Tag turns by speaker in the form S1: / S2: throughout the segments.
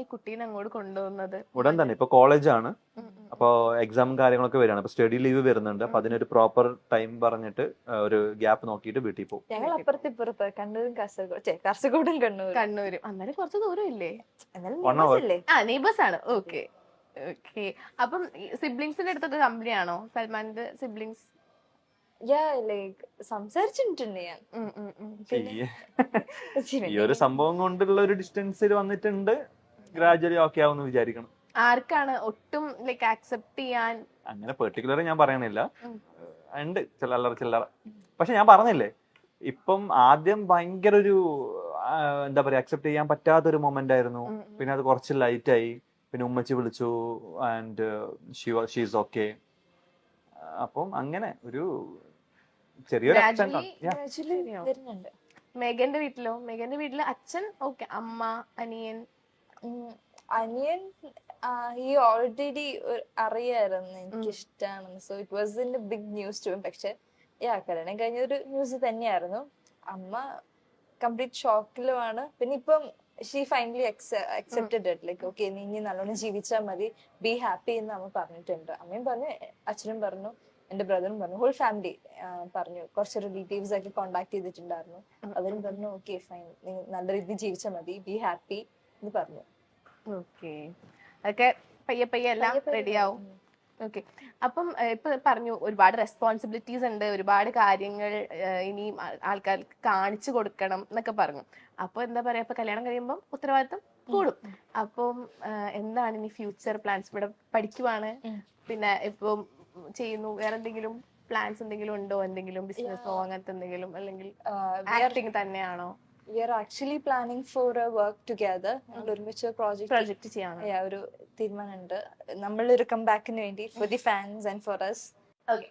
S1: ഈ കുട്ടീനെ അങ്ങോട്ട് കൊണ്ടുപോകുന്നത്?
S2: ഉടൻ തന്നെ ഇപ്പൊ കോളേജാണ്, അപ്പൊ എക്സാമും കാര്യങ്ങളൊക്കെ വരികയാണ്. അപ്പൊ സ്റ്റഡി ലീവ് വരുന്നുണ്ട്. അപ്പൊ അതിനൊരു പ്രോപ്പർ ടൈം പറഞ്ഞിട്ട് ഒരു ഗ്യാപ്പ് നോക്കിയിട്ട് വീട്ടിൽ പോകും.
S3: ഞങ്ങൾ അപ്പുറത്തിപ്പുറത്ത് കണ്ണൂരും കാസർഗോഡും
S1: കണ്ണൂരും. അന്നേരം കുറച്ച് ദൂരം ഇല്ലേ?
S3: എന്നാലും
S2: 1 hour.
S3: അല്ലേ?
S1: നെയ്ബേഴ്സ് ആണ്. Okay okay. അപ്പം സിബ്ലിങ്സിന്റെ അടുത്തൊക്കെ കമ്പനി ആണോ സൽമാന്റെ സിബ്ലിങ്സ്?
S3: ലൈക്ക് സംസാരിച്ചിട്ടുണ്ട് ഞാൻ.
S2: ഈ ഒരു സംഭവം കൊണ്ടുള്ള ഒരു ഡിസ്റ്റൻസിൽ വന്നിട്ടുണ്ട്. ഗ്രാജുവലി ഓക്കെ ആവുമെന്ന് വിചാരിക്കണം.
S1: ആർക്കാണ് ഒട്ടും ലൈക്ക് ആക്സെപ്റ്റ് ചെയ്യാൻ?
S2: അങ്ങനെ പെർട്ടിക്കുലർ ഞാൻ പറയണില്ല, ഉണ്ട് ചില്ലറ. പക്ഷെ ഞാൻ പറഞ്ഞില്ലേ, ഇപ്പം ആദ്യം ഭയങ്കര ഒരു എന്താ പറയാ, അക്സെപ്റ്റ് ചെയ്യാൻ പറ്റാത്തൊരു മൊമെന്റ് ആയിരുന്നു. പിന്നെ അത് കുറച്ച് ലൈറ്റ് ആയി. പിന്നെ ഉമ്മച്ചി വിളിച്ചു ആൻഡ് ഷീസ് ഓക്കെ. അപ്പം അങ്ങനെ ഒരു ചെറിയൊരു
S3: വരുന്നുണ്ട്.
S1: മേഘന്റെ വീട്ടിലോ? മേഘന്റെ വീട്ടില് അച്ഛൻ ഓക്കെ, അമ്മ, അനിയൻ?
S3: അനിയൻ ഈ ഓൾറെഡി അറിയായിരുന്നു എനിക്കിഷ്ടാണെന്ന്. So it was in big news too. പക്ഷെ കല്യാണം കഴിഞ്ഞൊരു ന്യൂസ് തന്നെയായിരുന്നു. അമ്മ കംപ്ലീറ്റ് ഷോക്കിലുമാണ്. പിന്നെ ഇപ്പം she finally accepted it. Like okay, നീ ഇനി നല്ലോണം ജീവിച്ചാൽ മതി, ബി ഹാപ്പി എന്ന് അമ്മ പറഞ്ഞിട്ടുണ്ട്. അമ്മയും പറഞ്ഞു, അച്ഛനും പറഞ്ഞു, എന്റെ ബ്രദറും പറഞ്ഞു, ഹോൾ ഫാമിലി പറഞ്ഞു. കുറച്ച് റിലേറ്റീവ്സ് ഒക്കെ കോണ്ടാക്ട് ചെയ്തിട്ടുണ്ടായിരുന്നു. അവരും പറഞ്ഞു ഓക്കെ ഫൈൻ, നീ നല്ല രീതിയിൽ ജീവിച്ചാൽ മതി, ബി ഹാപ്പി എന്ന് പറഞ്ഞു.
S1: ഓക്കെ, അതൊക്കെ പയ്യെ എല്ലാം റെഡി ആവും. ഓക്കെ. അപ്പം ഇപ്പൊ പറഞ്ഞു ഒരുപാട് റെസ്പോൺസിബിലിറ്റീസ് ഉണ്ട്, ഒരുപാട് കാര്യങ്ങൾ ഇനിയും ആൾക്കാർക്ക് കാണിച്ചു കൊടുക്കണം എന്നൊക്കെ പറഞ്ഞു. അപ്പൊ എന്താ പറയാ, ഇപ്പൊ കല്യാണം കഴിയുമ്പോൾ ഉത്തരവാദിത്തം കൂടും. അപ്പം എന്താണ് ഇനി ഫ്യൂച്ചർ പ്ലാൻസ്? ഇവിടെ പഠിക്കുവാണ്, പിന്നെ ഇപ്പം ചെയ്യുന്നു, വേറെ എന്തെങ്കിലും പ്ലാൻസ് എന്തെങ്കിലും ഉണ്ടോ? എന്തെങ്കിലും ബിസിനസ്സോ അങ്ങനത്തെ എന്തെങ്കിലും, അല്ലെങ്കിൽ ആക്ടിങ് തന്നെയാണോ?
S3: We are actually planning for a work together. ഞങ്ങൾ ഒരുമിച്ച്
S1: പ്രോജക്റ്റ് ചെയ്യാൻ
S3: ഒരു തീരുമാനമുണ്ട്. നമ്മളൊരു കംബാക്കിന് വേണ്ടി for the fans and for us.
S1: Okay.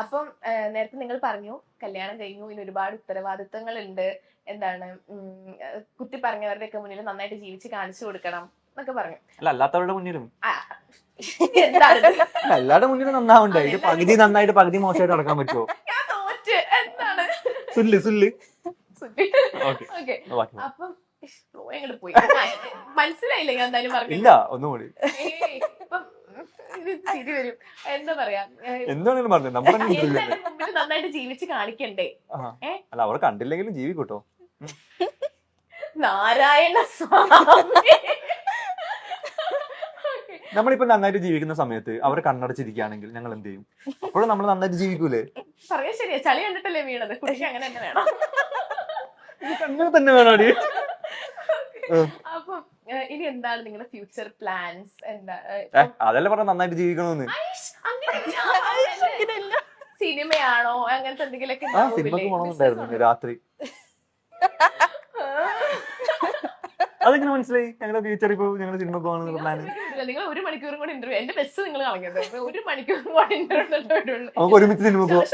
S1: അപ്പം നേരത്തെ നിങ്ങൾ പറഞ്ഞു കല്യാണം കഴിഞ്ഞു, ഇനി ഒരുപാട് ഉത്തരവാദിത്തങ്ങൾ ഉണ്ട്, എന്താണ് കുത്തി പറഞ്ഞവരുടെ ഒക്കെ മുന്നിൽ നന്നായിട്ട് ജീവിച്ച് കാണിച്ചു കൊടുക്കണം എന്നൊക്കെ പറഞ്ഞു.
S2: അല്ല, അല്ലാത്തവരുടെ മുന്നിലും
S1: എന്താണ്
S2: എല്ലാവരുടെ മുന്നിലും നന്നാവണ്ടേ? ഇത് പകുതി നന്നായിട്ട് പകുതി മോശമായിട്ട് നടക്കാൻ പറ്റുമോ?
S1: ഞാൻ തോറ്റ്. എന്താണ്
S2: സുല്ല്
S1: ഓക്കെ. അപ്പം എങ്ങോട്ട് പോയി മനസ്സിലായില്ല ഞാൻ എന്തായാലും പറഞ്ഞു.
S2: ഇല്ല, ഒന്നുകൂടി
S1: ഇപ്പം ഇത് ചിരി വരും. എന്താ പറയാ,
S2: എന്താണെങ്കിലും പറഞ്ഞു. നമ്മുടെ
S1: മുമ്പിൽ നന്നായിട്ട് ജീവിച്ച് കാണിക്കണ്ടേ?
S2: അല്ല, അവർ കണ്ടില്ലെങ്കിലും ജീവിക്കൂട്ടോ.
S1: നാരായണ സ്വാമി.
S2: നമ്മളിപ്പോ നന്നായിട്ട് ജീവിക്കുന്ന സമയത്ത് അവർ കണ്ണടച്ചിരിക്കുകയാണെങ്കിൽ ഞങ്ങൾ എന്ത് ചെയ്യും? അപ്പോഴും നമ്മൾ നന്നായിട്ട് ജീവിക്കൂലേ?
S1: പറയാ ശരിയാ, ചളി കണ്ടിട്ടല്ലേ വീണത്. കുട്ടിക്ക് അങ്ങനെ തന്നെ വേണം.
S2: അങ്ങനെ തന്നെ വേണോടി.
S1: അപ്പം ഇനി എന്താണ് നിങ്ങളുടെ ഫ്യൂച്ചർ പ്ലാൻസ്? എന്താ
S2: അതല്ല പറഞ്ഞ നന്നായിട്ട് ജീവിക്കണമെന്ന്.
S1: സിനിമയാണോ അങ്ങനത്തെ എന്തെങ്കിലുമൊക്കെ?
S2: സിനിമക്ക് പോകണമെന്നുണ്ടായിരുന്നു രാത്രി. അതെങ്ങനെ മനസ്സിലായി? ഞങ്ങളുടെ ഫ്യൂച്ചർ ഇപ്പൊ ഞങ്ങൾ സിനിമ പോകണമെന്നുള്ള പ്ലാൻ.
S1: നിങ്ങൾ 1 മണിക്കൂറും കൂടെ ഇന്റർവ്യൂ, എന്റെ ബസ് നിങ്ങൾ കളഞ്ഞത് 1 മണിക്കൂറും കൂടെ ഇന്റർവ്യൂ.
S2: നമുക്ക് ഒരുമിച്ച് സിനിമ പോകാം.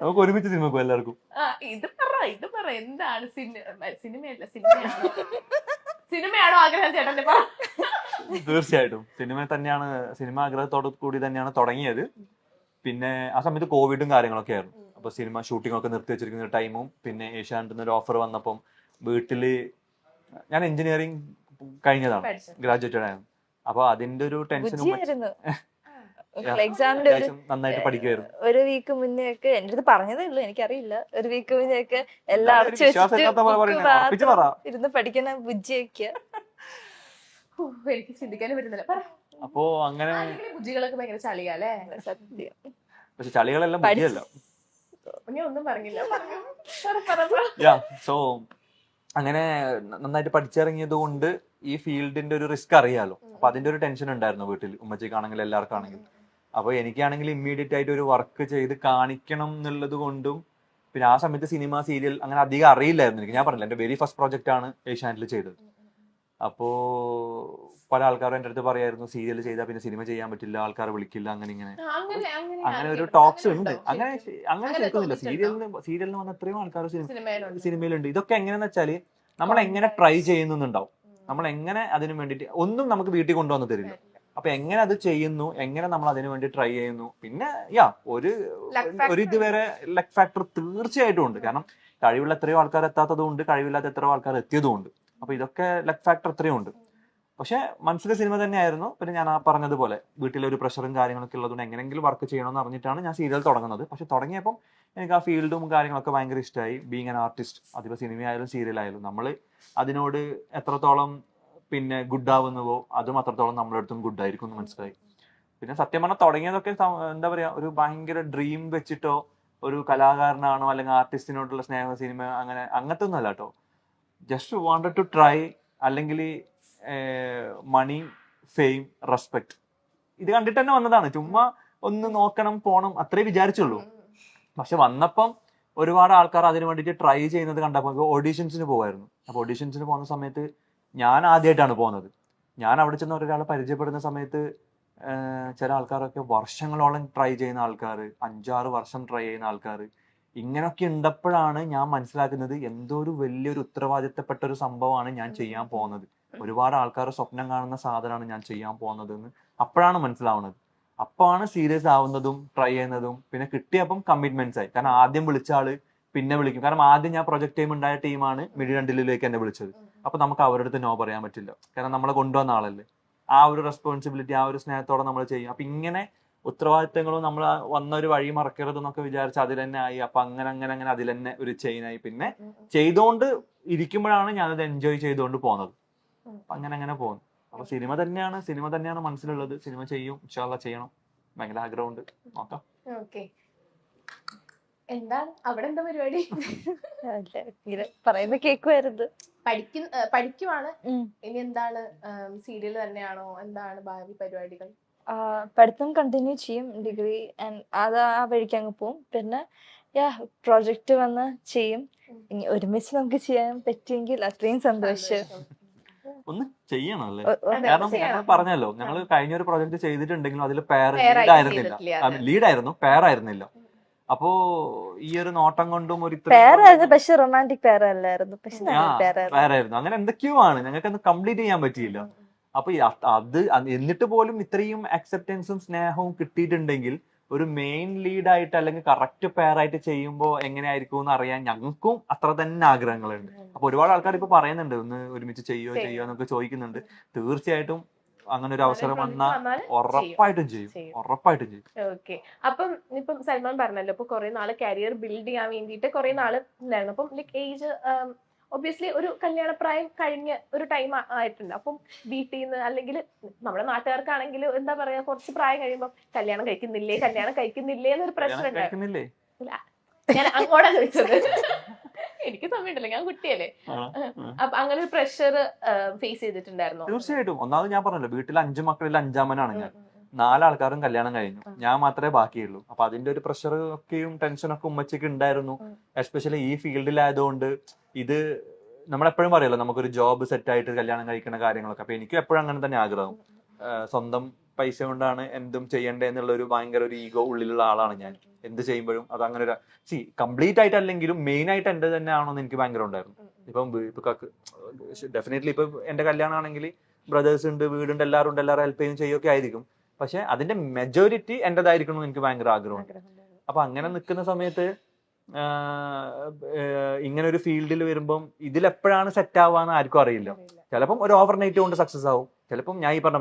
S2: നമുക്ക് ഒരുമിച്ച് സിനിമ പോകാം എല്ലാവർക്കും.
S1: ഇത് പറ എന്താണ് സിനിമയല്ല, സിനിമയാണോ ആഗ്രഹം ചേട്ടന്റെ?
S2: തീർച്ചയായിട്ടും സിനിമ തന്നെയാണ്. സിനിമ ആഗ്രഹത്തോടു കൂടി തന്നെയാണ് തുടങ്ങിയത്. പിന്നെ ആ സമയത്ത് കോവിഡും കാര്യങ്ങളൊക്കെ ആയിരുന്നു. അപ്പൊ സിനിമ ഷൂട്ടിംഗ് ഒക്കെ നിർത്തി വെച്ചിരിക്കുന്ന ടൈമും പിന്നെ ഏഷ്യാനെറ്റിൽ ഒരു ഓഫർ വന്നപ്പം വീട്ടില്, ഞാൻ എഞ്ചിനീയറിംഗ് കഴിഞ്ഞതാണ്, ഗ്രാജുവേറ്റഡ് ആയിരുന്നു. അപ്പൊ അതിന്റെ ഒരു ടെൻഷനും
S3: എക്സാമിന്റെ
S2: നന്നായിട്ട് പഠിക്കുമായിരുന്നു.
S3: ഒരു വീക്ക് മുന്നേ ഒക്കെ എന്റെ അടുത്ത് പറഞ്ഞതേ ഉള്ളൂ, എനിക്കറിയില്ല. ഒരു വീക്ക് മുന്നേ ഒക്കെ എല്ലാം അടച്ചു ഇരുന്ന് പഠിക്കുന്ന ബുജ്ജിയൊക്കെ.
S1: എനിക്ക് ചിന്തിക്കാനും പറ്റുന്നില്ല.
S2: അപ്പോ അങ്ങനെ
S1: ബുജ്ജികളൊക്കെ ഭയങ്കര ചളിയല്ലേ?
S3: സത്യം.
S2: പക്ഷെ ചളികളെല്ലാം ബുദ്ധിയല്ല.
S1: ഞാൻ ഒന്നും പറഞ്ഞില്ല.
S2: സോ അങ്ങനെ നന്നായിട്ട് പഠിച്ചിറങ്ങിയത് കൊണ്ട് ഈ ഫീൽഡിന്റെ ഒരു റിസ്ക് അറിയാലോ. അപ്പൊ അതിന്റെ ഒരു ടെൻഷൻ ഉണ്ടായിരുന്നു വീട്ടിൽ, ഉമ്മച്ചിക്കാണെങ്കിലും എല്ലാവർക്കും ആണെങ്കിലും. അപ്പൊ എനിക്കാണെങ്കിൽ ഇമ്മീഡിയറ്റ് ആയിട്ട് ഒരു വർക്ക് ചെയ്ത് കാണിക്കണം എന്നുള്ളത് കൊണ്ടും, പിന്നെ ആ സമയത്ത് സിനിമ സീരിയൽ അങ്ങനെ അധികം അറിയില്ലായിരുന്നു എനിക്ക്. ഞാൻ പറഞ്ഞില്ല, എന്റെ വെരി ഫസ്റ്റ് പ്രോജക്റ്റ് ആണ് ഏഷ്യാനെറ്റിൽ ചെയ്തത്. അപ്പോ പല ആൾക്കാരും എന്റെ അടുത്ത് പറയായിരുന്നു, സീരിയൽ ചെയ്താൽ പിന്നെ സിനിമ ചെയ്യാൻ പറ്റില്ല, ആൾക്കാർ വിളിക്കില്ല, അങ്ങനെ ഇങ്ങനെ അങ്ങനെ ഒരു ടോക്സ് ഉണ്ട്. അങ്ങനെ കേൾക്കുന്നില്ല. സീരിയലിന് വന്ന എത്രയോ ആൾക്കാർ സിനിമയിലുണ്ട്. ഇതൊക്കെ എങ്ങനെയാന്ന് വെച്ചാല് നമ്മൾ എങ്ങനെ ട്രൈ ചെയ്യുന്നുണ്ടാവും. നമ്മൾ എങ്ങനെ അതിനു വേണ്ടിട്ട് ഒന്നും നമുക്ക് വീട്ടിൽ കൊണ്ടുവന്ന് തരില്ല. അപ്പൊ എങ്ങനെ അത് ചെയ്യുന്നു, എങ്ങനെ നമ്മൾ അതിനു വേണ്ടി ട്രൈ ചെയ്യുന്നു. പിന്നെ ഒരു ഇതുവരെ ലക്ക് ഫാക്ടർ തീർച്ചയായിട്ടും ഉണ്ട്. കാരണം കഴിവുള്ള എത്രയോ ആൾക്കാർ എത്താത്തതും ഉണ്ട്, കഴിവില്ലാത്ത എത്രയോ ആൾക്കാർ എത്തിയതും ഉണ്ട്. അപ്പൊ ഇതൊക്കെ ലക്ക് ഫാക്ടർ അത്രയും ഉണ്ട്. പക്ഷെ മനസ്സിലെ സിനിമ തന്നെയായിരുന്നു. പിന്നെ ഞാൻ ആ പറഞ്ഞതുപോലെ വീട്ടിലൊരു പ്രഷറും കാര്യങ്ങളൊക്കെ ഉള്ളതുകൊണ്ട് എങ്ങനെയെങ്കിലും വർക്ക് ചെയ്യണമെന്ന് അറിഞ്ഞിട്ടാണ് ഞാൻ സീരിയൽ തുടങ്ങുന്നത്. പക്ഷെ തുടങ്ങിയപ്പം എനിക്ക് ആ ഫീൽഡും കാര്യങ്ങളൊക്കെ ഭയങ്കര ഇഷ്ടമായി. ബീങ് ആൻ ആർട്ടിസ്റ്റ്, അതിപ്പോൾ സിനിമയായാലും സീരിയലായാലും നമ്മൾ അതിനോട് എത്രത്തോളം പിന്നെ ഗുഡ് ആവുന്നുവോ അതും അത്രത്തോളം നമ്മളടുത്തും ഗുഡ് ആയിരിക്കും എന്ന് മനസ്സിലായി. പിന്നെ സത്യം പറഞ്ഞാൽ തുടങ്ങിയതൊക്കെ എന്താ പറയാ, ഒരു ഭയങ്കര ഡ്രീം വെച്ചിട്ടോ ഒരു കലാകാരനാണോ അല്ലെങ്കിൽ ആർട്ടിസ്റ്റിനോടുള്ള സ്നേഹ സിനിമ അങ്ങനത്തെ ഒന്നും അല്ല കേട്ടോ. ജസ്റ്റ് വാണ്ടഡ് ടു ട്രൈ, അല്ലെങ്കിൽ മണി, ഫെയിം, റെസ്പെക്ട്, ഇത് കണ്ടിട്ട് തന്നെ വന്നതാണ്. ചുമ്മാ ഒന്ന് നോക്കണം പോണം അത്രേ വിചാരിച്ചുള്ളൂ. പക്ഷെ വന്നപ്പം ഒരുപാട് ആൾക്കാർ അതിന് വേണ്ടിയിട്ട് ട്രൈ ചെയ്യുന്നത് കണ്ടപ്പോൾ ഓഡീഷൻസിന് പോകുമായിരുന്നു. അപ്പൊ ഓഡീഷൻസിന് പോകുന്ന സമയത്ത് ഞാൻ ആദ്യമായിട്ടാണ് പോകുന്നത്. ഞാൻ അവിടെ ചെന്ന് ഒരാളെ പരിചയപ്പെടുന്ന സമയത്ത് ചില ആൾക്കാരൊക്കെ വർഷങ്ങളോളം ട്രൈ ചെയ്യുന്ന ആൾക്കാർ, 5-6 വർഷം ട്രൈ ചെയ്യുന്ന ആൾക്കാർ, ഇങ്ങനെയൊക്കെ ഉണ്ടപ്പോഴാണ് ഞാൻ മനസ്സിലാക്കുന്നത് എന്തോ ഒരു വലിയൊരു ഉത്തരവാദിത്തപ്പെട്ട ഒരു സംഭവമാണ് ഞാൻ ചെയ്യാൻ പോകുന്നത്. ഒരുപാട് ആൾക്കാർ സ്വപ്നം കാണുന്ന സാധനമാണ് ഞാൻ ചെയ്യാൻ പോകുന്നത് എന്ന് അപ്പോഴാണ് മനസ്സിലാവുന്നത്. അപ്പോഴാണ് സീരിയസ് ആവുന്നതും ട്രൈ ചെയ്യുന്നതും. പിന്നെ കിട്ടിയപ്പം കമ്മിറ്റ്മെന്റ്സ് ആയി. കാരണം ആദ്യം വിളിച്ച ആള് പിന്നെ വിളിക്കും. കാരണം ആദ്യം ഞാൻ പ്രൊജക്ട് ടീം ഉണ്ടായ ടീമാണ് മിഡിരണ്ടിലേക്ക് എന്നെ വിളിച്ചത്. അപ്പൊ നമുക്ക് അവരുടെ അടുത്ത് നോ പറയാൻ പറ്റില്ല. കാരണം നമ്മളെ കൊണ്ടുവന്ന ആളല്ലേ. ആ ഒരു റെസ്പോൺസിബിലിറ്റി, ആ ഒരു സ്നേഹത്തോടെ നമ്മൾ ചെയ്യും. അപ്പൊ ഇങ്ങനെ ഉത്തരവാദിത്തങ്ങളും നമ്മൾ വന്ന ഒരു വഴി മറക്കരുത് എന്നൊക്കെ വിചാരിച്ച് അതിൽ തന്നെ ആയി. അപ്പൊ അങ്ങനെ അതിൽ തന്നെ ഒരു ചെയിനായി. പിന്നെ ചെയ്തുകൊണ്ട് ഇരിക്കുമ്പോഴാണ് ഞാനത് എൻജോയ് ചെയ്തുകൊണ്ട് പോകുന്നത്. അപ്പൊ അങ്ങനെ പോകുന്നു. അപ്പൊ സിനിമ തന്നെയാണ് മനസ്സിലുള്ളത്. സിനിമ ചെയ്യും, ഇൻഷാ അല്ലാഹ് ചെയ്യണം, ഭയങ്കര ആഗ്രഹമുണ്ട്. നോക്കാം.
S1: ഓക്കെ, എന്താണ് അവിടെ എന്താ പരിപാടി?
S3: പറയുമ്പോ കേക്കുമായിരുന്നു.
S1: പഠിക്കുവാണ്. ഇനി എന്താണ്, സീരിയൽ തന്നെയാണോ? എന്താണ് ഭാവി പരിപാടികൾ?
S3: പഠിത്തം കണ്ടിന്യൂ ചെയ്യും, ഡിഗ്രി അത് ആ വഴിക്ക് അങ്ങ് പോവും. പിന്നെ പ്രോജക്റ്റ് വന്ന് ചെയ്യും. ഇനി ഒരുമിച്ച് നമുക്ക് ചെയ്യാൻ പറ്റിയെങ്കിൽ അത്രയും സന്തോഷം.
S2: ഒന്ന് ചെയ്യണം അല്ലേ? കാരണം ഞങ്ങൾ പറഞ്ഞല്ലോ, ഞങ്ങൾ കഴിഞ്ഞ ഒരു പ്രൊജക്ട് ചെയ്തിട്ടുണ്ടെങ്കിലും അതിൽ ലീഡായിരുന്നു, പെയറായിരുന്നില്ല. അപ്പോ ഈ ഒരു നോട്ടം കൊണ്ടും ഒരു
S3: പേരായിരുന്നു, പക്ഷെ റൊമാൻറ്റിക് പേരല്ലായിരുന്നു. പക്ഷെ
S2: പേരായിരുന്നു. അങ്ങനെ എന്തൊക്കെയോ ആണ്, ഞങ്ങൾക്ക് അത് കംപ്ലീറ്റ് ചെയ്യാൻ പറ്റിയില്ല. അപ്പൊ അത് എന്നിട്ട് പോലും ഇത്രയും അക്സെപ്റ്റൻസും സ്നേഹവും കിട്ടിയിട്ടുണ്ടെങ്കിൽ ഒരു മെയിൻ ലീഡായിട്ട് അല്ലെങ്കിൽ കറക്റ്റ് പെയറായിട്ട് ചെയ്യുമ്പോൾ എങ്ങനെയായിരിക്കും എന്ന് അറിയാൻ ഞങ്ങൾക്കും അത്ര തന്നെ ആഗ്രഹങ്ങളുണ്ട്. അപ്പൊ ഒരുപാട് ആൾക്കാർ ഇപ്പൊ പറയുന്നുണ്ട് ഒന്ന് ഒരുമിച്ച് ചെയ്യോ എന്നൊക്കെ ചോദിക്കുന്നുണ്ട്. തീർച്ചയായിട്ടും അങ്ങനെ ഒരു അവസരം വന്നാൽ ഉറപ്പായിട്ടും ചെയ്യും.
S1: ഓക്കെ, അപ്പം ഇപ്പം സൽമാൻ പറഞ്ഞല്ലോ, ഇപ്പൊ കുറെ നാള് കരിയർ ബിൽഡ് ചെയ്യാൻ വേണ്ടിയിട്ട് കുറെ നാള് ഉണ്ടായിരുന്നു. അപ്പം ലൈക്ക് ഏജ് ഒബ്വിയസ്ലി ഒരു കല്യാണപ്രായം കഴിഞ്ഞ ഒരു ടൈം ആയിട്ടുണ്ട്. അപ്പം വീട്ടിൽ നിന്ന് അല്ലെങ്കിൽ നമ്മുടെ നാട്ടുകാർക്കാണെങ്കിൽ എന്താ പറയാ, കുറച്ച് പ്രായം കഴിയുമ്പോൾ കല്യാണം കഴിക്കുന്നില്ലേ എന്നൊരു പ്രശ്നം ഉണ്ടായിരുന്നു. ഞാൻ അങ്ങോട്ടാ ചോദിച്ചത്. എനിക്ക് സമയമുണ്ടല്ലോ, ഞാൻ കുട്ടിയല്ലേ. അപ്പൊ അങ്ങനെ ഒരു പ്രഷർ ഫേസ് ചെയ്തിട്ടുണ്ടായിരുന്നോ?
S2: തീർച്ചയായിട്ടും. ഒന്നാമത് ഞാൻ പറഞ്ഞല്ലോ, വീട്ടിൽ 5 മക്കളിൽ 5-ാമനാണ് ഞാൻ. 4 ആൾക്കാരും കല്യാണം കഴിഞ്ഞു, ഞാൻ മാത്രമേ ബാക്കിയുള്ളൂ. അപ്പൊ അതിന്റെ ഒരു പ്രഷർ ഒക്കെയും ടെൻഷനൊക്കെ ഉമ്മച്ചിക്ക് ഉണ്ടായിരുന്നു. എസ്പെഷ്യലി ഈ ഫീൽഡിലായതുകൊണ്ട് ഇത് നമ്മളെപ്പോഴും പറയല്ലോ, നമുക്കൊരു ജോബ് സെറ്റ് ആയിട്ട് കല്യാണം കഴിക്കുന്ന കാര്യങ്ങളൊക്കെ. അപ്പൊ എനിക്കും എപ്പോഴും അങ്ങനെ തന്നെ ആഗ്രഹം. സ്വന്തം പൈസ കൊണ്ടാണ് എന്തും ചെയ്യണ്ടേ എന്നുള്ള ഒരു ഭയങ്കര ഒരു ഈഗോ ഉള്ളിലുള്ള ആളാണ് ഞാൻ. എന്ത് ചെയ്യുമ്പോഴും അത് അങ്ങനെ ഒരു കംപ്ലീറ്റ് ആയിട്ട് അല്ലെങ്കിലും മെയിൻ ആയിട്ട് എന്റെ തന്നെ ആണോന്ന് എനിക്ക് ഭയങ്കര ഉണ്ടായിരുന്നു. ഇപ്പൊ ഡെഫിനറ്റ്ലി ഇപ്പൊ എന്റെ കല്യാണം ആണെങ്കിൽ ബ്രദേഴ്സ് ഉണ്ട്, വീടുണ്ട്, എല്ലാവരും ഹെൽപ്പ് ചെയ്യും ചെയ്യൊക്കെ ആയിരിക്കും. പക്ഷെ അതിന്റെ മെജോറിറ്റി എന്റേതായിരിക്കണം എന്ന് എനിക്ക് ഭയങ്കര ആഗ്രഹമുണ്ട്. അപ്പൊ അങ്ങനെ നിൽക്കുന്ന സമയത്ത് ഇങ്ങനെ ഒരു ഫീൽഡിൽ വരുമ്പം ഇതിലെപ്പോഴാണ് സെറ്റ് ആവാന്ന് ആർക്കും അറിയില്ല. ചിലപ്പം ഒരു ഓവർ നൈറ്റ് കൊണ്ട് സക്സസ് ആവും. ചിലപ്പം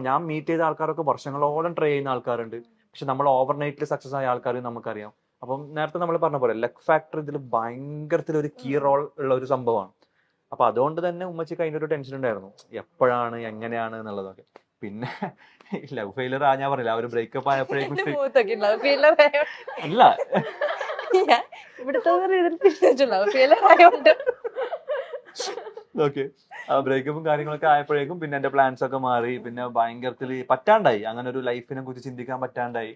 S2: ഞാൻ മീറ്റ് ചെയ്ത ആൾക്കാരൊക്കെ വർഷങ്ങളോളം ട്രൈ ചെയ്യുന്ന ആൾക്കാരുണ്ട്. പക്ഷെ നമ്മൾ ഓവർ നൈറ്റിൽ സക്സസ് ആയ ആൾക്കാർ നമുക്കറിയാം. അപ്പം നേരത്തെ നമ്മൾ പറഞ്ഞ പോലെ ലക്ക് ഫാക്ടർ ഇതിൽ ഭയങ്കരത്തിൽ ഒരു കീ റോൾ ഉള്ള ഒരു സംഭവമാണ്. അപ്പൊ അതുകൊണ്ട് തന്നെ ഉമ്മച്ചിക്ക് അതിന്റെ ഒരു ടെൻഷൻ ഉണ്ടായിരുന്നു, എപ്പോഴാണ് എങ്ങനെയാണ് എന്നുള്ളതൊക്കെ. പിന്നെ ലവ് ഫെയിലർ ഞാൻ പറഞ്ഞില്ല, ആ ഒരു ബ്രേക്കപ്പ് ആയപ്പോഴേക്കും അല്ല ഓക്കെ, ആ ബ്രേക്കപ്പും കാര്യങ്ങളൊക്കെ ആയപ്പോഴേക്കും പിന്നെ എന്റെ പ്ലാൻസ് ഒക്കെ മാറി. പിന്നെ ഭയങ്കരത്തിൽ പറ്റാണ്ടായി, അങ്ങനെ ഒരു ലൈഫിനെ കുറിച്ച് ചിന്തിക്കാൻ പറ്റാണ്ടായി.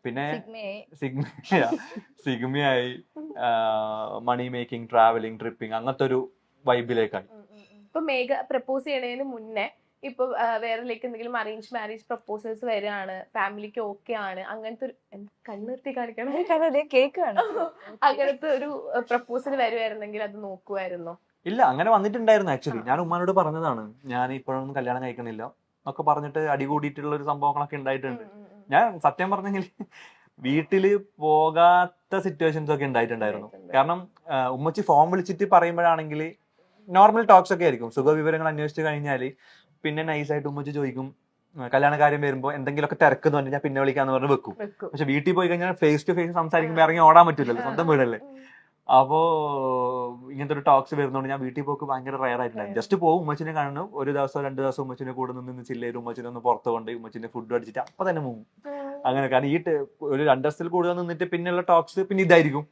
S2: പിന്നെ സിഗ്മയായി, മണി മേക്കിംഗ്, ട്രാവലിംഗ്, ട്രിപ്പിംഗ്, അങ്ങനത്തെ ഒരു വൈബിലേക്കായി.
S1: ഇപ്പൊ മേഘ പ്രപ്പോസ് ചെയ്യണതിന് മുന്നേ ഇപ്പൊ വേറെ ലൈക്ക് എന്തെങ്കിലും അറേഞ്ച് മാരേജ് പ്രപ്പോസൽസ് വരികയാണ്, ഫാമിലിക്ക് ഓക്കെ ആണ്, അങ്ങനത്തെ ഒരു കണ്ണുർത്തി കാണിക്കണം
S3: കേക്കാണ്,
S1: അങ്ങനത്തെ ഒരു പ്രപ്പോസൽ വരുവായിരുന്നെങ്കിൽ അത് നോക്കുമായിരുന്നോ?
S2: ഇല്ല, അങ്ങനെ വന്നിട്ടുണ്ടായിരുന്നു. ആക്ച്വലി ഞാൻ ഉമ്മാനോട് പറഞ്ഞതാണ്, ഞാൻ ഇപ്പോഴൊന്നും കല്യാണം കഴിക്കണില്ല എന്നൊക്കെ പറഞ്ഞിട്ട് അടികൂടിയിട്ടുള്ള ഒരു സംഭവങ്ങളൊക്കെ ഉണ്ടായിട്ടുണ്ട്. ഞാൻ സത്യം പറഞ്ഞെങ്കിൽ വീട്ടില് പോകാത്ത സിറ്റുവേഷൻസ് ഒക്കെ ഉണ്ടായിട്ടുണ്ടായിരുന്നു. കാരണം ഉമ്മച്ചി ഫോം വിളിച്ചിട്ട് പറയുമ്പോഴാണെങ്കിൽ നോർമൽ ടോക്സ് ഒക്കെ ആയിരിക്കും. സുഖവിവരങ്ങൾ അന്വേഷിച്ച് കഴിഞ്ഞാല് പിന്നെ നൈസായിട്ട് ഉമ്മച്ചി ചോദിക്കും കല്യാണ കാര്യം വരുമ്പോ എന്തെങ്കിലുമൊക്കെ തിരക്കെന്ന് പറഞ്ഞാൽ പിന്നെ വിളിക്കാന്ന് പറഞ്ഞ് വെക്കും. പക്ഷെ വീട്ടിൽ പോയി കഴിഞ്ഞാൽ ഫേസ് ടു ഫേസ് സംസാരിക്കുമ്പോൾ ഇറങ്ങി ഓടാൻ പറ്റില്ലല്ലോ, സ്വന്തം വീടല്ലേ. അപ്പോ ഇങ്ങനത്തെ ഒരു ടോക്സ് വരുന്നോണ്ട് ഞാൻ വീട്ടിൽ പോക്ക് ഭയങ്കര റയർ ആയിട്ടുണ്ടായിരുന്നു. ജസ്റ്റ് പോകും, ഉമ്മച്ചിനെ കാണുന്നു, ഒരു ദിവസം 2 ദിവസം ഉമ്മച്ചിനെ കൂടെ നിന്ന് ചില്ലേരും, ഉമ്മച്ചിനെ ഒന്ന് പുറത്ത് കൊണ്ട് ഉമ്മച്ചിന്റെ ഫുഡ് അടിച്ചിട്ട് അപ്പൊ തന്നെ പോകും. അങ്ങനെ കാരണം ഒരു 2 ദിവസത്തിൽ കൂടുതൽ നിന്നിട്ട് പിന്നെയുള്ള ടോക്സ് പിന്നെ ഇതായിരിക്കും.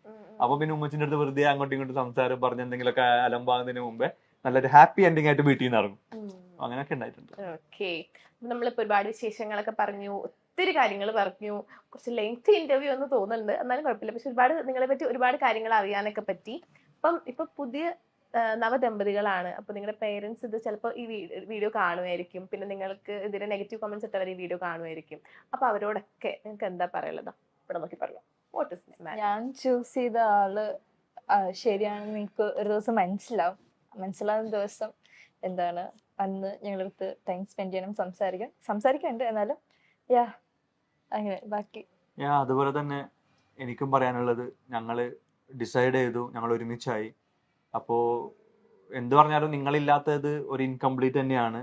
S2: അപ്പൊ പിന്നെ ഉമ്മച്ചിന്റെ അടുത്ത് വെറുതെ അങ്ങോട്ടും ഇങ്ങോട്ടും സംസാരം പറഞ്ഞ് എന്തെങ്കിലുമൊക്കെ അലമ്പാകുന്നതിന് മുമ്പേ നല്ലൊരു ഹാപ്പി എൻഡിങ് ആയിട്ട് വീട്ടിൽ നിന്ന് ഇറങ്ങും. അങ്ങനെയൊക്കെ ഉണ്ടായിട്ടുണ്ട്.
S1: ഓക്കെ, നമ്മളിപ്പോ ഒരുപാട് വിശേഷങ്ങളൊക്കെ പറഞ്ഞു, ഒത്തിരി കാര്യങ്ങൾ പറഞ്ഞു. കുറച്ച് ലെങ്തി ഇന്റർവ്യൂ എന്ന് തോന്നുന്നുണ്ട്, എന്നാലും കുഴപ്പമില്ല. പക്ഷെ ഒരുപാട് നിങ്ങളെ പറ്റി ഒരുപാട് കാര്യങ്ങൾ അറിയാനൊക്കെ പറ്റി. ഇപ്പൊ പുതിയ നവദമ്പതികളാണ്. അപ്പൊ നിങ്ങളുടെ പേരൻസ് ഇത് ചിലപ്പോൾ ഈ വീഡിയോ കാണുമായിരിക്കും, പിന്നെ നിങ്ങൾക്ക് ഇതിന്റെ നെഗറ്റീവ് കമന്റ്സ് ഇട്ടവർ ഈ വീഡിയോ കാണുമായിരിക്കും. അപ്പൊ അവരോടൊക്കെ നിങ്ങൾക്ക് എന്താ പറയുള്ളത്? ഇവിടെ നോക്കി പറയാം. What is this man?
S3: ഞാൻ ചൂസ് ചെയ്ത ആള് ശരിയാണെന്ന് നിങ്ങൾക്ക് ഒരു ദിവസം മനസ്സിലാവുന്ന ദിവസം എന്താണ് അന്ന് ഞങ്ങളടുത്ത് ടൈം സ്പെൻഡ് ചെയ്യണം, സംസാരിക്കാനുണ്ട്. എന്നാലും യാ അങ്ങനെ ബാക്കി
S2: അതുപോലെ തന്നെ എനിക്കും പറയാനുള്ളത്, ഞങ്ങള് ഡിസൈഡ് ചെയ്തു, ഞങ്ങൾ ഒരുമിച്ചായി. അപ്പോ എന്ത് പറഞ്ഞാലും നിങ്ങളില്ലാത്തത് ഒരു ഇൻകംപ്ലീറ്റ് തന്നെയാണ്.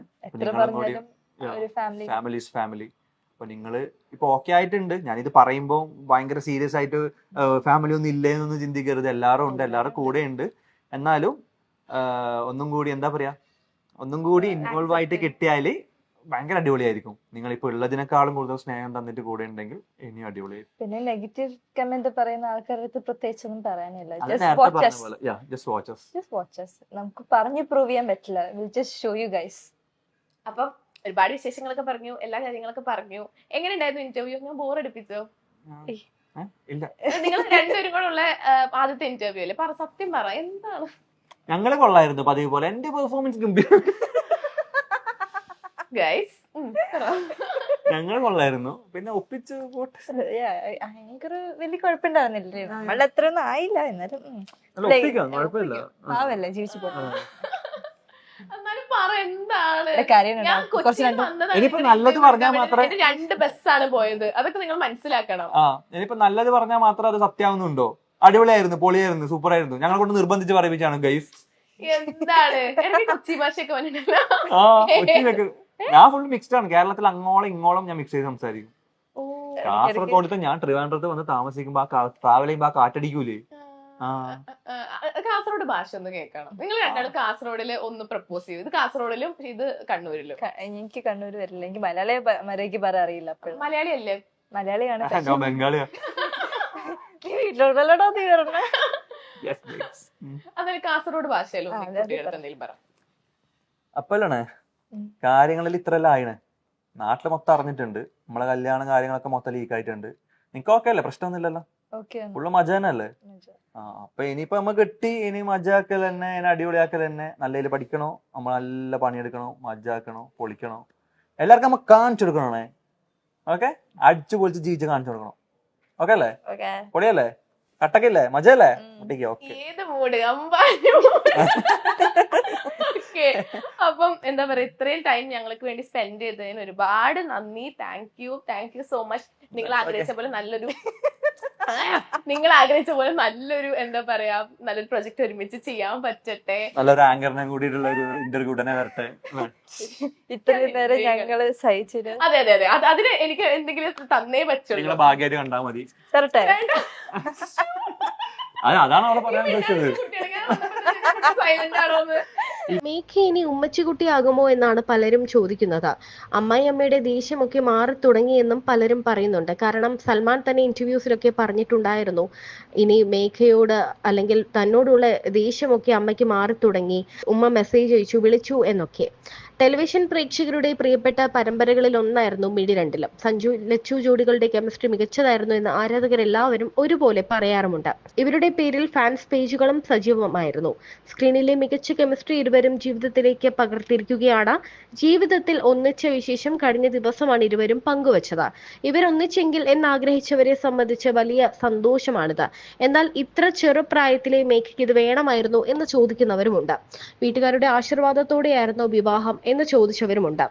S2: ഫാമിലി. അപ്പൊ നിങ്ങള് ഇപ്പൊ ഓക്കെ ആയിട്ടുണ്ട്. ഞാനിത് പറയുമ്പോൾ ഭയങ്കര സീരിയസ് ആയിട്ട് ഫാമിലി ഒന്നും ഇല്ലേന്നൊന്നും ചിന്തിക്കരുത്. എല്ലാവരും ഉണ്ട്, എല്ലാവരും കൂടെ ഉണ്ട്. എന്നാലും ഒന്നും കൂടി എന്താ പറയാ, ഒന്നും കൂടി ഇൻവോൾവ് ആയിട്ട് കിട്ടിയാല് ഭയങ്കര അടിപൊളിയായിരിക്കും. നിങ്ങൾ ഇപ്പൊ ഉള്ളതിനേക്കാളും കൂടുതൽ സ്നേഹം തന്നിട്ട് കൂടെ ഉണ്ടെങ്കിൽ ഇനിയും അടിപൊളിയായിരിക്കും.
S3: പിന്നെ നെഗറ്റീവ് കമന്റ് പറയുന്ന ആൾക്കാരുടെ പ്രത്യേകിച്ചൊന്നും പറയാനില്ല. നമുക്ക് പറഞ്ഞു പ്രൂവ് ചെയ്യാൻ പറ്റില്ല. Show you guys.
S1: അപ്പൊ ഒരുപാട് വിശേഷങ്ങളൊക്കെ പറഞ്ഞു, എല്ലാ കാര്യങ്ങളൊക്കെ പറഞ്ഞു. എങ്ങനെ ഉണ്ടായിരുന്നു ഇന്റർവ്യൂ? ഞാൻ ബോർ അടിപ്പിച്ചോ? നിങ്ങൾ രണ്ടുപേരും കൂടെ ഉള്ള ആദ്യത്തെ ഇന്റർവ്യൂ അല്ലേ? സത്യം പറ, എന്താണ്?
S2: ഞങ്ങള് കൊള്ളായിരുന്നു പതിവ് പോലെ. എന്റെ പെർഫോമൻസ് ഗംഭീരം. ഞങ്ങൾ കൊള്ളായിരുന്നു. പിന്നെ ഒപ്പിച്ച്
S3: ഭയങ്കര വലിയ കുഴപ്പമുണ്ടാവുന്നില്ലേ? നമ്മൾ അത്രയൊന്നും ആയില്ല, എന്നാലും പാവല്ലേ, ജീവിച്ചു പോകും.
S2: ഇനിയിപ്പോ നല്ലത് പറഞ്ഞാൽ മാത്രമേ,
S1: 2 ബസ്സാണ് പോയത്, അതൊക്കെ നിങ്ങൾ മനസ്സിലാക്കണം.
S2: ഇനിയിപ്പോ നല്ലത് പറഞ്ഞാൽ മാത്രം അത് സത്യാവുന്നുണ്ടോ? അടിപൊളിയായിരുന്നു, പൊളിയായിരുന്നു, സൂപ്പർ ആയിരുന്നു. ഞങ്ങളെ കൊണ്ട് നിർബന്ധിച്ച് പറയിപ്പിച്ചാണ് ഗൈസ്.
S1: എന്താണ് കൊച്ചി ഭാഷയൊക്കെ വന്നിട്ടില്ല?
S2: ഞാൻ ഫുൾ മിക്സ്ഡ് ആണ്. കേരളത്തിൽ അങ്ങോളം ഇങ്ങോളം ഞാൻ മിക്സ് ചെയ്ത് സംസാരിക്കും. കാസർഗോഡത്തെ ഞാൻ ട്രിവാൻഡ്രത്ത് വന്ന് താമസിക്കുമ്പോ ട്രാവൽ ചെയ്യുമ്പോ കാറ്റടിക്കൂലേ.
S1: കാസർഗോഡ് ഭാഷ ഒന്ന് കേൾക്കണം. നിങ്ങൾ രണ്ടാളും കാസർഗോഡില് ഒന്ന് പ്രപ്പോസ് ചെയ്യും. ഇത് കാസർഗോഡിലും ഇത് കണ്ണൂരിലും.
S3: എനിക്ക് കണ്ണൂർ വരില്ല, എനിക്ക് മലയാളി പറയാൻ അറിയില്ല.
S1: മലയാളി അല്ലേ?
S3: മലയാളിയാണ്.
S2: ബംഗാളിയാ.
S3: വീട്ടിലോട്ടല്ലോടാ നീ പറഞ്ഞ.
S1: അതായത് കാസർഗോഡ് ഭാഷയിലും എന്തെങ്കിലും പറ.
S2: അപ്പല്ലേ കാര്യങ്ങളിൽ ഇത്രയെല്ലാം ആയിണേ. നാട്ടില് മൊത്തം അറിഞ്ഞിട്ടുണ്ട്. നമ്മളെ കല്യാണം കാര്യങ്ങളൊക്കെ മൊത്തം ലീക്ക് ആയിട്ടുണ്ട്. നിനക്ക് ഓക്കെ അല്ലേ? പ്രശ്നമൊന്നുമില്ലല്ലോ? ഫുള്ള് മജ തന്നെ അല്ലേ? അപ്പൊ ഇനിയിപ്പോ നമ്മ കെട്ടി, ഇനി മജാക്കൽ തന്നെ, ഇനി അടിപൊളിയാക്കൽ തന്നെ. നല്ലതിൽ പഠിക്കണോ, നമ്മൾ നല്ല പണിയെടുക്കണോ, മജാക്കണോ, പൊളിക്കണോ, എല്ലാവർക്കും നമ്മ കാണിച്ചു കൊടുക്കണേ. ഓക്കെ, അടിച്ചു പൊളിച്ച് ജീവിച്ച് കാണിച്ചു കൊടുക്കണം. ഓക്കെ അല്ലേ? പൊളിയല്ലേ? കട്ടക്കില്ലേ? മജയല്ലേ?
S1: ഏത് മൂഡ് അപ്പം എന്താ പറയാ, ഇത്രയും ടൈം ഞങ്ങൾക്ക് വേണ്ടി സ്പെൻഡ് ചെയ്തതിന് ഒരുപാട് നന്ദി. Thank you so much. നിങ്ങൾ ആഗ്രഹിച്ച പോലെ നല്ലൊരു എന്താ പറയാ, നല്ലൊരു പ്രൊജക്ട് ഒരുമിച്ച് ചെയ്യാൻ പറ്റട്ടെ.
S2: നല്ലൊരു ആങ്കറിനെ കൂടിയിട്ടുള്ള ഒരു ഇന്റർവ്യൂ ഉടനെ വരട്ടെ.
S3: ഇത്രയും നേരം ഞങ്ങള് സഹിച്ചത്.
S1: അതെ അതിന് എനിക്ക് എന്തെങ്കിലും തന്നേ പറ്റുള്ളൂ.
S2: ഭാഗ്യമായിട്ട് കണ്ടാ മതി.
S3: തരട്ടെ.
S2: അതാണ് അവളെ പറയാൻ ഉദ്ദേശിച്ചത്.
S4: മേഘ ഇനി ഉമ്മച്ചിക്കുട്ടിയാകുമോ എന്നാണ് പലരും ചോദിക്കുന്നത്. അമ്മായിയമ്മയുടെ ദേഷ്യമൊക്കെ മാറി തുടങ്ങിയെന്നും പലരും പറയുന്നുണ്ട്. കാരണം സൽമാൻ തന്നെ ഇന്റർവ്യൂസിലൊക്കെ പറഞ്ഞിട്ടുണ്ടായിരുന്നു, ഇനി മേഘയോട് അല്ലെങ്കിൽ തന്നോടുള്ള ദേഷ്യമൊക്കെ അമ്മയ്ക്ക് മാറി തുടങ്ങി, ഉമ്മ മെസ്സേജ് അയച്ചു, വിളിച്ചു എന്നൊക്കെ. ടെലിവിഷൻ പ്രേക്ഷകരുടെ പ്രിയപ്പെട്ട പരമ്പരകളിൽ ഒന്നായിരുന്നു മിഴി രണ്ടിലും. സഞ്ജു ലച്ചു ജോഡികളുടെ കെമിസ്ട്രി മികച്ചതായിരുന്നു എന്ന് ആരാധകരെല്ലാവരും ഒരുപോലെ പറയാറുമുണ്ട്. ഇവരുടെ പേരിൽ ഫാൻസ് പേജുകളും സജീവമായിരുന്നു. സ്ക്രീനിലെ മികച്ച കെമിസ്ട്രി ഇരുവരും ജീവിതത്തിലേക്ക് പകർത്തിയിരിക്കുകയാണ്. ജീവിതത്തിൽ ഒന്നിച്ച വിശേഷം കഴിഞ്ഞ ദിവസമാണ് ഇരുവരും പങ്കുവച്ചത്. ഇവരൊന്നിച്ചെങ്കിൽ എന്നാഗ്രഹിച്ചവരെ സംബന്ധിച്ച് വലിയ സന്തോഷമാണിത്. എന്നാൽ ഇത്ര ചെറുപ്രായത്തിലെ മേഘയ്ക്ക് ഇത് വേണമായിരുന്നു എന്ന് ചോദിക്കുന്നവരുമുണ്ട്. വീട്ടുകാരുടെ ആശീർവാദത്തോടെയായിരുന്നു വിവാഹം എന്ന് ചോദിച്ചവരുമുണ്ട്.